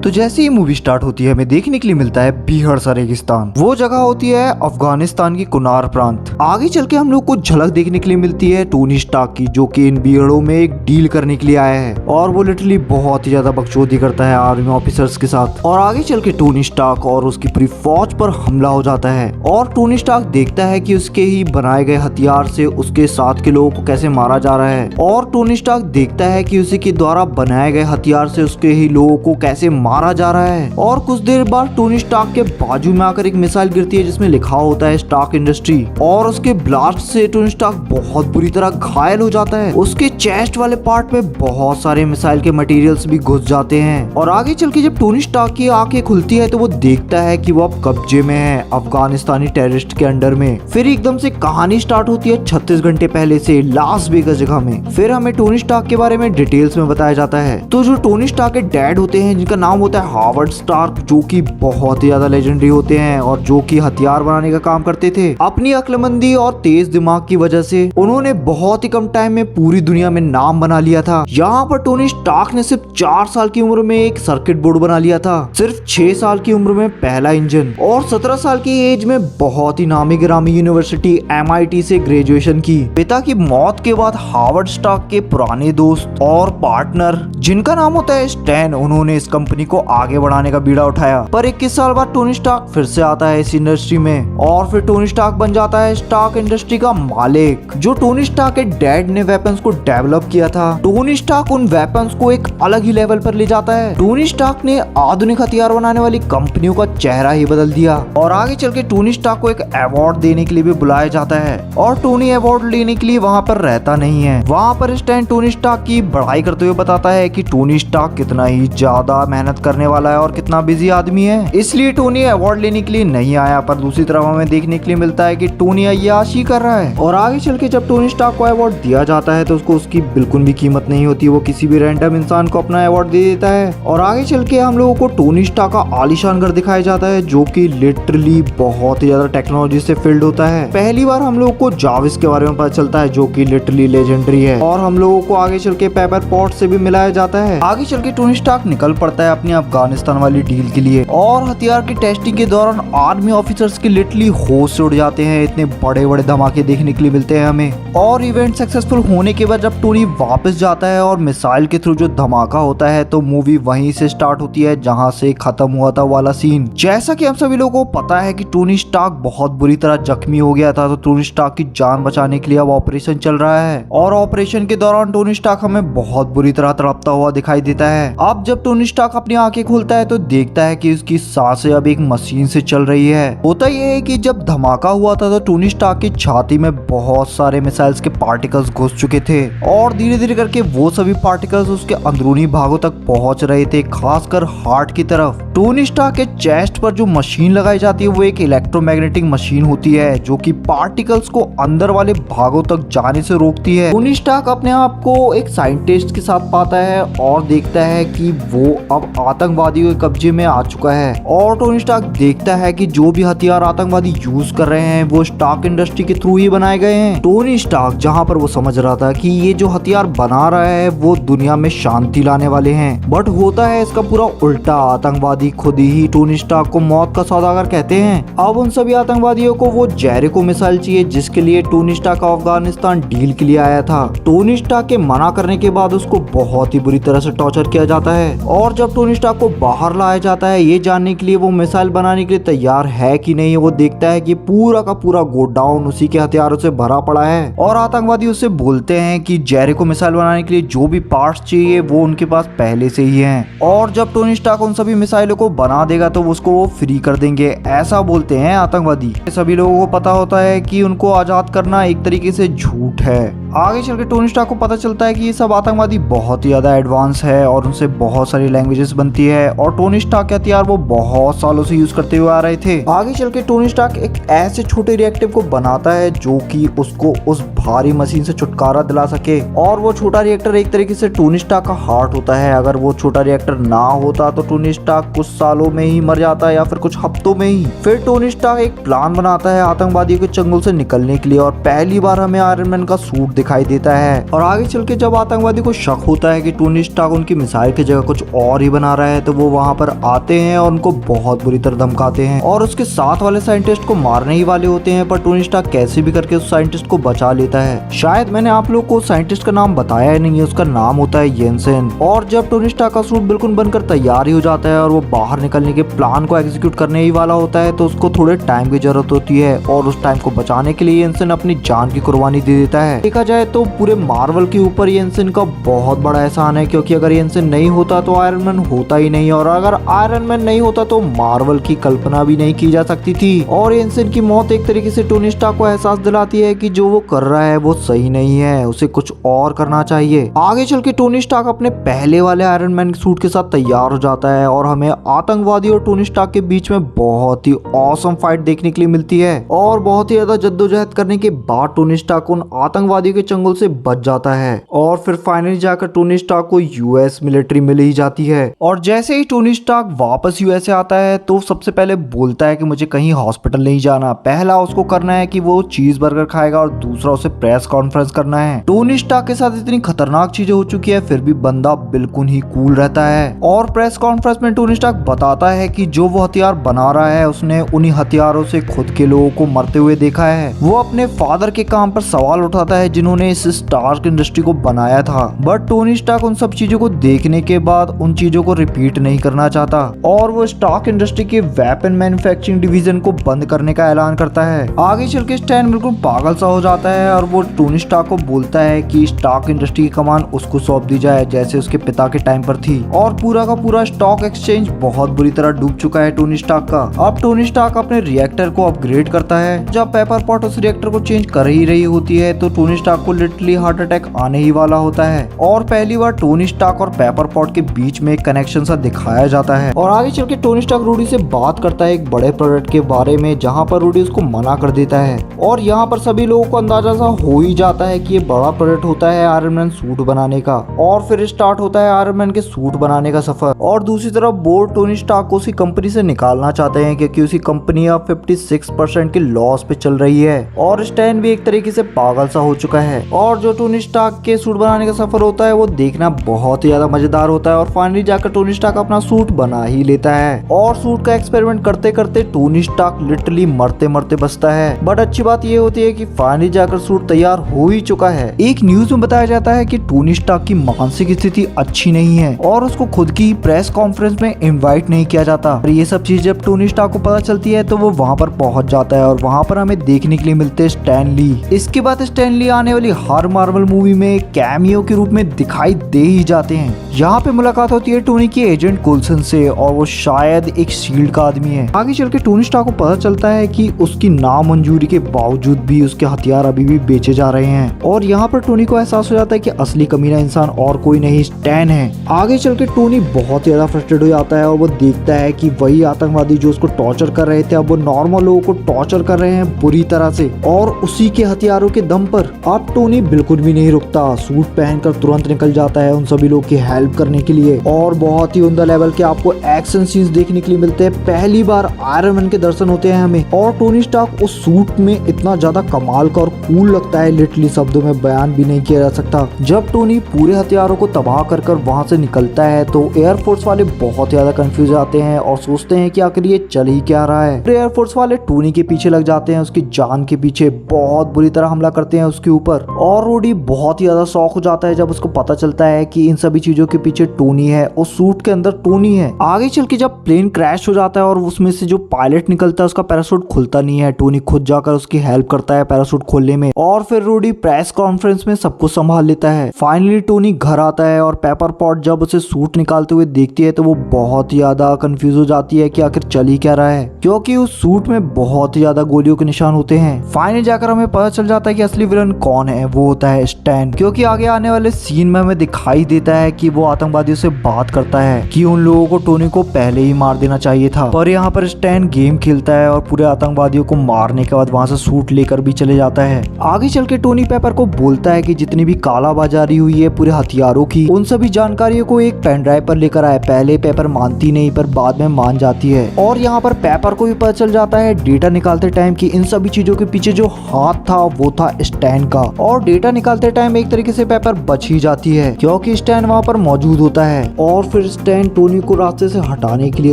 तो जैसे ही movie start होती है हमें देखने के लिए मिलता है बीहड़ सा रेगिस्तान। वो जगह होती है अफगानिस्तान की कुनार प्रांत। आगे चल के हम लोग को झलक देखने के लिए मिलती है टोनी स्टार्क की, जो कि इन बीहड़ों में एक डील करने के लिए आया है और वो लिटरली बहुत ही ज्यादा बकचोदी करता है आर्मी ऑफिसर्स के साथ। और आगे चल के टोनी स्टार्क और उसकी पूरी फौज पर हमला हो जाता है और टोनी स्टार्क देखता है कि उसके ही बनाए गए हथियार से उसके साथ के लोगों को कैसे मारा जा रहा है और टोनी स्टार्क देखता है कि उसी के द्वारा बनाए गए हथियार से उसके ही लोगों को कैसे मारा जा रहा है। और कुछ देर बाद टोनी स्टार्क के बाजू में आकर एक मिसाइल गिरती है जिसमें लिखा होता है स्टार्क इंडस्ट्री, और उसके ब्लास्ट से टोनी स्टार्क बहुत बुरी तरह घायल हो जाता है। उसके चेस्ट वाले पार्ट में बहुत सारे मिसाइल के मटेरियल्स भी घुस जाते हैं। और आगे चल के जब टोनी स्टार्क की आंखें खुलती है तो वो देखता है कि वो अब कब्जे में है अफगानिस्तानी टेररिस्ट के अंडर में। फिर एकदम से कहानी स्टार्ट होती है 36 घंटे पहले से लास वेगास जगह में। फिर हमें टोनी स्टार्क के बारे में डिटेल्स में बताया जाता है। तो जो टोनी स्टार्क के डैड होते हैं जिनका नाम होता है हावर्ड स्टार्क, जो कि बहुत ही ज्यादा लेजेंडरी होते हैं और जो कि हथियार बनाने का काम करते थे। अपनी अक्लमंदी और तेज दिमाग की वजह से उन्होंने बहुत ही कम टाइम में पूरी दुनिया में नाम बना लिया था। यहाँ पर टोनी स्टार्क ने सिर्फ 4 साल की उम्र में एक सर्किट बोर्ड बना लिया था, सिर्फ 6 साल की उम्र में पहला इंजन, और 17 साल की एज में बहुत ही नामी गिरामी यूनिवर्सिटी MIT से ग्रेजुएशन की। पिता की मौत के बाद हावर्ड स्टार्क के पुराने दोस्त और पार्टनर जिनका नाम होता है स्टैन, उन्होंने इस कंपनी को आगे बढ़ाने का बीड़ा उठाया। पर 21 साल बाद टोनी स्टार्क फिर से आता है इस इंडस्ट्री में और फिर टोनी स्टार्क बन जाता है स्टार्क इंडस्ट्री का मालिक। जो टोनी स्टार्क के डैड ने वेपन्स को डेवलप किया था, टोनी स्टार्क उन वेपन्स को एक अलग ही लेवल पर ले जाता है। टोनी स्टार्क ने आधुनिक हथियार बनाने वाली कंपनियों का चेहरा ही बदल दिया और आगे चल के टोनी स्टार्क को एक अवार्ड देने के लिए भी बुलाया जाता है। और टोनी अवार्ड लेने के लिए वहाँ पर रहता नहीं है। वहाँ पर स्टैन टोनी स्टार्क की बढ़ाई करते हुए बताता है कि टोनी स्टार्क कितना ही ज्यादा मेहनत करने वाला है और कितना बिजी आदमी है, इसलिए टोनी अवार्ड लेने के लिए नहीं आया। पर दूसरी तरफ हमें देखने के लिए मिलता है कि टोनी अय्याशी कर रहा है। और आगे चल के जब टोनी स्टार्क को अवार्ड दिया जाता है तो उसको उसकी बिल्कुल भी कीमत नहीं होती, वो किसी भी रैंडम इंसान को अपना अवार्ड दे देता है। और आगे चल के हम लोगों को टोनी स्टार्क का आलीशान घर दिखाया जाता है जो कि लिटरली बहुत ही ज्यादा टेक्नोलॉजी से फिल्ड होता है। पहली बार हम लोगों को जाविस के बारे में पता चलता है जो कि लिटरली लेजेंडरी है, और हम लोगों को आगे चल के पेपर पॉट से भी मिलाया जाता है। आगे चल के टोनी स्टार्क निकल पड़ता है अपनी अफगानिस्तान वाली डील के लिए और हथियार की टेस्टिंग के दौरान आर्मी ऑफिसर्स के लिटरली होश से उड़ जाते हैं। इतने बड़े बड़े धमाके देखने के लिए मिलते हैं हमें। और इवेंट सक्सेसफुल होने के बाद जब टोनी वापस जाता है और मिसाइल के थ्रू जो धमाका होता है तो मूवी वहीं से स्टार्ट होती है जहां से खत्म हुआ था वाला सीन। जैसा कि हम सभी लोगों को पता है कि टोनी स्टार्क बहुत बुरी तरह जख्मी हो गया था, तो टोनी स्टार्क की जान बचाने के लिए अब ऑपरेशन चल रहा है और ऑपरेशन के दौरान टोनी स्टार्क हमें बहुत बुरी तरह तड़पता हुआ दिखाई देता है। अब जब टोनी स्टार्क अपनी आंखें खोलता है तो देखता है कि उसकी सांसें अब एक मशीन से चल रही है। होता यह है कि जब धमाका हुआ था तो टोनी स्टार्क की छाती में बहुत सारे मिसाइल्स के पार्टिकल्स घुस चुके थे और धीरे धीरे करके वो सभी पार्टिकल्स उसके अंदरूनी भागों तक पहुंच रहे थे, खासकर हार्ट की तरफ। टोनी स्टार्क के चेस्ट पर जो मशीन लगाई जाती है वो एक इलेक्ट्रोमैग्नेटिक मशीन होती है जो कि पार्टिकल्स को अंदर वाले भागों तक जाने से रोकती है। टोनी स्टार्क अपने आप को एक साइंटिस्ट के साथ पाता है और देखता है कि वो अब आतंकवादियों के कब्जे में आ चुका है। और टोनी स्टार्क देखता है कि जो भी हथियार आतंकवादी यूज कर रहे हैं वो स्टार्क इंडस्ट्री के थ्रू ही बनाए गए हैं। टोनी स्टार्क जहां पर वो समझ रहा था कि ये जो हथियार बना रहा है वो दुनिया में शांति लाने वाले हैं, बट होता है इसका पूरा उल्टा। आतंकवादी खुद ही टोनी स्टार्क को मौत का सौदागर कहते हैं। अब उन सभी आतंकवादियों को वो जेरिको मिसाइल चाहिए जिसके लिए टोनी स्टार्क अफगानिस्तान डील के लिए आया था। टोनी स्टार्क के मना करने के बाद उसको बहुत ही बुरी तरह से टॉर्चर किया जाता है और जब टोनी स्टार्क को बाहर लाया जाता है ये जानने के लिए वो मिसाइल बनाने के लिए तैयार है कि नहीं, वो देखता है कि पूरा का पूरा गोडाउन उसी के हथियारों से भरा पड़ा है और आतंकवादी उससे बोलते हैं कि जेरिको मिसाइल बनाने के लिए जो भी पार्ट्स चाहिए वो उनके पास पहले से ही हैं और जब टोनी स्टार्क उन सभी मिसाइलों को बना देगा तो उसको वो फ्री कर देंगे, ऐसा बोलते हैं आतंकवादी। सभी लोगों को पता होता है कि उनको आजाद करना एक तरीके से झूठ है। आगे चल के टोनी स्टार्क को पता चलता है कि ये सब आतंकवादी बहुत ही ज्यादा एडवांस है और उनसे बहुत सारी लैंग्वेजेस बनती है और टोनी स्टार्क के हथियार वो बहुत सालों से यूज करते हुए आ रहे थे। आगे चल के टोनी स्टार्क एक ऐसे छोटे रिएक्टिव को बनाता है जो कि उसको उस भारी मशीन से छुटकारा दिला सके और वो छोटा रिएक्टर एक तरीके से टोनी स्टार्क का हार्ट होता है। अगर वो छोटा रिएक्टर ना होता तो टोनी स्टार्क कुछ सालों में ही मर जाता या फिर कुछ हफ्तों में ही। फिर टोनी स्टार्क एक प्लान बनाता है आतंकवादियों के चंगुल से निकलने के लिए और पहली बार हमें आयरन मैन का सूट दिखाई देता है। और आगे चल के जब आतंकवादी को शक होता है कि टोनी स्टार्क उनकी मिसाइल की जगह कुछ और ही बना रहा है, तो वो वहाँ पर आते हैं और उनको बहुत बुरी तरह धमकाते हैं और उसके साथ वाले साइंटिस्ट को मारने ही वाले होते हैं। पर टोनी स्टार्क कैसे भी करके उस साइंटिस्ट को बचा लेता है। शायद मैंने आप लोग को साइंटिस्ट का नाम बताया ही नहीं है, उसका नाम होता है येंसेन। और जब टोनी स्टार्क का सूट बिल्कुल बनकर तैयार ही हो जाता है और वो बाहर निकलने के प्लान को एग्जीक्यूट करने ही वाला होता है, तो उसको थोड़े टाइम की जरूरत होती है और उस टाइम को बचाने के लिए येंसेन अपनी जान की कुर्बानी दे देता है। देखा जाए तो पूरे मार्वल के ऊपर येंसेन का बहुत बड़ा एहसान है, क्योंकि अगर येंसेन नहीं होता तो आयरन मैन होता ही नहीं, और अगर आयरन मैन नहीं होता तो मार्वल की कल्पना भी नहीं की जा सकती थी। और येंसेन की मौत एक तरीके से टोनी स्टार्क को एहसास दिलाती है कि जो वो कर रहा है वो सही नहीं है, उसे कुछ और करना चाहिए। आगे चल के टोनी स्टार्क अपने पहले वाले आयरन मैन सूट के साथ तैयार हो जाता है और हमें आतंकवादी और टोनी स्टार्क के बीच में बहुत ही ऑसम फाइट देखने के लिए मिलती है। और बहुत ही ज्यादा जद्दोजहद करने के बाद टोनी स्टार्क उन आतंकवादियों के चंगुल से बच जाता है और फिर फाइनली जाकर टोनी स्टार्क को यूएस मिलिट्री मिल ही जाती है। और जैसे ही टोनी स्टार्क वापस यूएस से आता है तो सबसे पहले बोलता है कि मुझे कहीं हॉस्पिटल नहीं जाना, पहला उसको करना है कि वो चीज बर्गर खाएगा और दूसरा उसे प्रेस कॉन्फ्रेंस करना है। टोनी स्टार्क के साथ इतनी खतरनाक चीजें हो चुकी है, फिर भी बंदा बिल्कुल ही कूल रहता है। और प्रेस कॉन्फ्रेंस में टोनी स्टार्क बताता है कि जो वो हथियार बना रहा है उसने उन्हीं हथियारों से खुद के लोगों को मरते हुए देखा है। वो अपने फादर के काम पर सवाल उठाता है जिन्होंने इस स्टार्क इंडस्ट्री को बनाया था। बट टोनी स्टार्क उन सब चीजों को देखने के बाद उन चीजों को रिपीट नहीं करना चाहता और वो स्टार्क इंडस्ट्री के वेपन मैन्युफैक्चरिंग डिवीजन को बंद करने का ऐलान करता है। आगे चल के स्टैन बिल्कुल पागल सा हो जाता है और वो टोनी स्टार्क को बोलता है कि स्टार्क इंडस्ट्री की कमान उसको सौंप दी जाए जैसे उसके पिता के टाइम पर थी। और पूरा का पूरा स्टॉक एक्सचेंज बहुत बुरी तरह डूब चुका है टोनी स्टार्क का। अब टोनी स्टार्क अपने रिएक्टर को अपग्रेड करता है। जब पेपर पॉट उस रिएक्टर को चेंज कर ही रही होती है तो टोनी स्टार्क को लिटरली हार्ट अटैक आने ही वाला होता है और पहली बार टोनी स्टार्क और पेपर पॉट के बीच में एक कनेक्शन सा दिखाया जाता है। और आगे चल के टोनी स्टार्क रूडी से बात करता है एक बड़े प्रोडक्ट के बारे में, जहाँ पर रूडी उसको मना कर देता है और यहाँ पर सभी लोगों को अंदाजा सा हो ही जाता है कि ये बड़ा प्रोडक्ट होता है आयरन मैन सूट बनाने का। और फिर स्टार्ट होता है आयरन मैन के सूट बनाने का सफर। और दूसरी तरफ बोर्ड टोनी स्टार्क को उसी कंपनी से निकालना चाहते हैं क्योंकि उसी कंपनी अब 56% के लॉस पे चल रही है और स्टैन भी एक तरीके से पागल सा हो चुका है। और जो टोनी स्टार्क के सूट बनाने का सफर होता है वो देखना बहुत ही ज्यादा मजेदार होता है और फाइनली जाकर टोनी स्टार्क अपना सूट बना ही लेता है। और सूट का एक्सपेरिमेंट करते करते टोनी स्टार्क लिटरली मरते मरते बचता है। बट अच्छी बात ये होती है कि फाइनली जाकर सूट तैयार हो ही चुका है। एक न्यूज में बताया जाता है कि टोनी स्टार्क की मानसिक स्थिति अच्छी नहीं है और उसको खुद की प्रेस कॉन्फ्रेंस में इनवाइट नहीं किया जाता। और ये सब चीज जब टोनी स्टार्क को पता चलती है तो वो वहाँ पर पहुंच जाता है और वहाँ पर हमें देखने के लिए मिलते हैं स्टैन ली। इसके बाद स्टैन ली आने वाली हर मार्वल मूवी में कैमियो के रूप में दिखाई दे ही जाते हैं। यहाँ पे मुलाकात होती है टोनी के एजेंट कोल्सन से और वो शायद एक शील्ड का आदमी है। आगे चल के टोनी स्टार्क को पता चलता है कि उसकी नामंजूरी के बावजूद भी उसके हथियार अभी भी बेचे जा रहे हैं और यहाँ पर टोनी को एहसास हो जाता है कि असली कमीना इंसान और कोई नहीं स्टैन है। आगे चल के टोनी बहुत ज्यादा फ्रस्ट्रेट हो जाता है और वो देखता है कि वही आतंकवादी जो उसको टॉर्चर कर रहे थे अब वो नॉर्मल लोगों को टॉर्चर कर रहे हैं बुरी तरह से और उसी के हथियारों के दम पर। अब टोनी बिल्कुल भी नहीं रुकता, सूट पहनकर तुरंत निकल जाता है उन सभी लोग की हेल्प करने के लिए और बहुत ही उम्दा लेवल के आपको एक्शन सीन्स देखने के लिए मिलते हैं। पहली बार आयरन मैन के दर्शन होते हैं हमें और टोनी स्टार्क उस सूट में इतना ज्यादा कमाल का और कूल लगता है, लिटरली शब्दों में बयान भी नहीं किया जा सकता। जब टोनी पूरे हथियारों को तबाह कर वहां से निकलता है तो एयरफोर्स वाले बहुत ज्यादा कंफ्यूज आते हैं और सोचते हैं कि आखिर ये चल ही क्या रहा है। एयरफोर्स वाले टोनी के पीछे लग जाते हैं, उसकी जान के पीछे बहुत बुरी तरह हमला करते हैं उसके ऊपर और रूडी बहुत ही ज्यादा शॉक हो जाता है जब उसको पता चलता है कि इन सभी चीजों के पीछे टोनी है, उस सूट के अंदर टोनी है। आगे चल के जब प्लेन क्रैश हो जाता है और उसमें से जो पायलट निकलता है उसका पैराशूट खुलता नहीं है, टोनी खुद जाकर उसकी हेल्प करता है पैराशूट खोलने में और फिर रूडी प्रेस कॉन्फ्रेंस में सबको संभाल लेता है। फाइनली टोनी घर आता है और पेपर पॉट जब उसे सूट निकालते हुए देखती है तो वो बहुत ही ज्यादा कंफ्यूज हो जाती है कि आखिर चल ही क्या रहा है, क्योंकि उस सूट में बहुत ही ज्यादा गोलियों के निशान होते हैं। फाइनली जाकर हमें पता चल जाता है कि असली विलन कौन है, वो होता है स्टैन, क्योंकि आगे आने वाले सीन में हमें दिखाई देता है कि वो आतंकवादियों से बात करता है कि उन लोगों को टोनी को पहले ही मार देना चाहिए था। पर यहाँ पर स्टैन गेम खेलता है और पूरे आतंकवादियों को मारने के बाद वहाँ से सूट लेकर भी चले जाता है। आगे चल के टोनी पेपर को बोलता है कि जितनी भी कालाबाजारी हुई है पूरे हथियारों की, उन सभी जानकारियों को एक पेन ड्राइव पर लेकर आए। पहले पेपर मानती नहीं पर बाद में मान जाती है और यहाँ पर पेपर को भी पता चल जाता है डेटा निकालते टाइम कि इन सभी चीजों के पीछे जो हाथ था वो था स्टैन का। और डेटा निकालते टाइम एक तरीके से पेपर बच ही जाती है क्योंकि स्टैन वहाँ पर मौजूद होता है। और फिर स्टैन टोनी को रास्ते से हटाने के लिए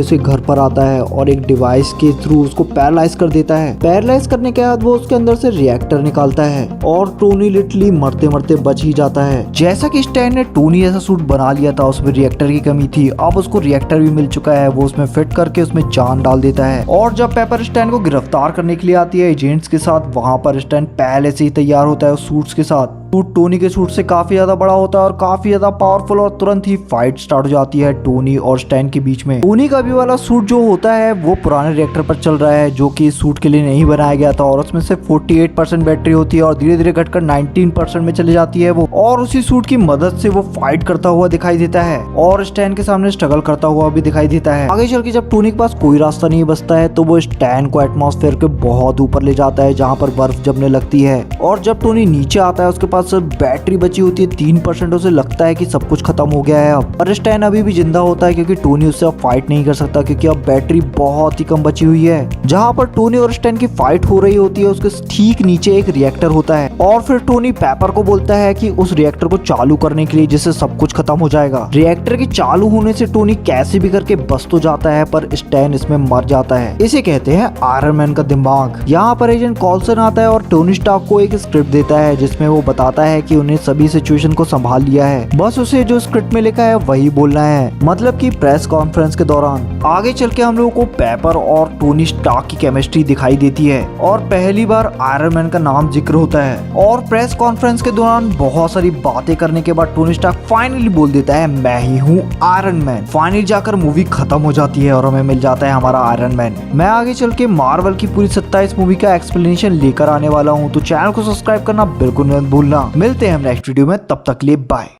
उसके घर पर आता है और एक डिवाइस के थ्रू उसको पैरालाइज कर देता है। पैरालाइज करने के बाद वो उसके अंदर से रिएक्टर निकालता है और टोनी लिटरली मरते मरते बच ही जाता है। जैसा कि स्टैन ने टोनी जैसा सूट बना लिया था, उसमें रिएक्टर की कमी थी, अब उसको रिएक्टर भी मिल चुका है। वो उसमें फिट करके उसमें जान डाल देता है। और जब पेपर स्टैन को गिरफ्तार करने के लिए आती है एजेंट्स के साथ, वहां पर स्टैन पहले से ही तैयार होता है उस सूट्स के साथ। सूट टोनी के सूट से काफी ज्यादा बड़ा होता है और काफी ज्यादा पावरफुल, और तुरंत ही फाइट स्टार्ट हो जाती है टोनी और स्टैन के बीच में। टोनी का भी वाला सूट जो होता है वो पुराने रिएक्टर पर चल रहा है जो कि इस सूट के लिए नहीं बनाया गया था, और उसमें से 48% बैटरी होती है और धीरे धीरे घटकर 19% में चली जाती है वो। और उसी सूट की मदद से वो फाइट करता हुआ दिखाई देता है और स्टैन के सामने स्ट्रगल करता हुआ भी दिखाई देता है। आगे चल के जब टोनी के पास कोई रास्ता नहीं बचता है तो वो स्टैन को एटमॉस्फेयर के बहुत ऊपर ले जाता है जहाँ पर बर्फ जमने लगती है। और जब टोनी नीचे आता है उसके पास बैटरी बची होती है 3%। उसे लगता है कि सब कुछ खत्म हो गया है अब, पर स्टैन अभी भी जिंदा होता है क्योंकि टोनी उससे अब फाइट नहीं कर सकता क्योंकि अब बैटरी बहुत ही कम बची हुई है। जहाँ पर टोनी और स्टैन की फाइट हो रही होती है उसके ठीक नीचे एक रिएक्टर होता है और फिर टोनी पेपर को बोलता है कि उस रिएक्टर को चालू करने के लिए, जिससे सब कुछ खत्म हो जाएगा। रिएक्टर के चालू होने से टोनी कैसे भी करके बच तो जाता है पर स्टैन इसमें मर जाता है। इसे कहते हैं आयरन मैन का दिमाग। यहाँ पर एजेंट कॉल्सन आता है और टोनी स्टार्क को एक स्क्रिप्ट देता है जिसमें वो बताता है कि उन्हें सभी सिचुएशन को संभाल लिया है, बस उसे जो स्क्रिप्ट में लिखा है वही बोलना है। मतलब कि प्रेस कॉन्फ्रेंस के दौरान आगे चल के हम लोगों को पेपर और टोनी स्टार्क की केमिस्ट्री दिखाई देती है और पहली बार आयरन मैन का नाम जिक्र होता है। और प्रेस कॉन्फ्रेंस के दौरान बहुत सारी बातें करने के बाद टोनी स्टार्क फाइनली बोल देता है मैं ही हूँ आयरन मैन। फाइनली जाकर मूवी खत्म हो जाती है और हमें मिल जाता है हमारा आयरन मैन। मैं आगे चल के मार्वल की पूरी 27 मूवी का एक्सप्लेनेशन लेकर आने वाला हूँ, तो चैनल को सब्सक्राइब करना बिल्कुल मत भूलना। मिलते हैं हम नेक्स्ट वीडियो में, तब तक के लिए बाय।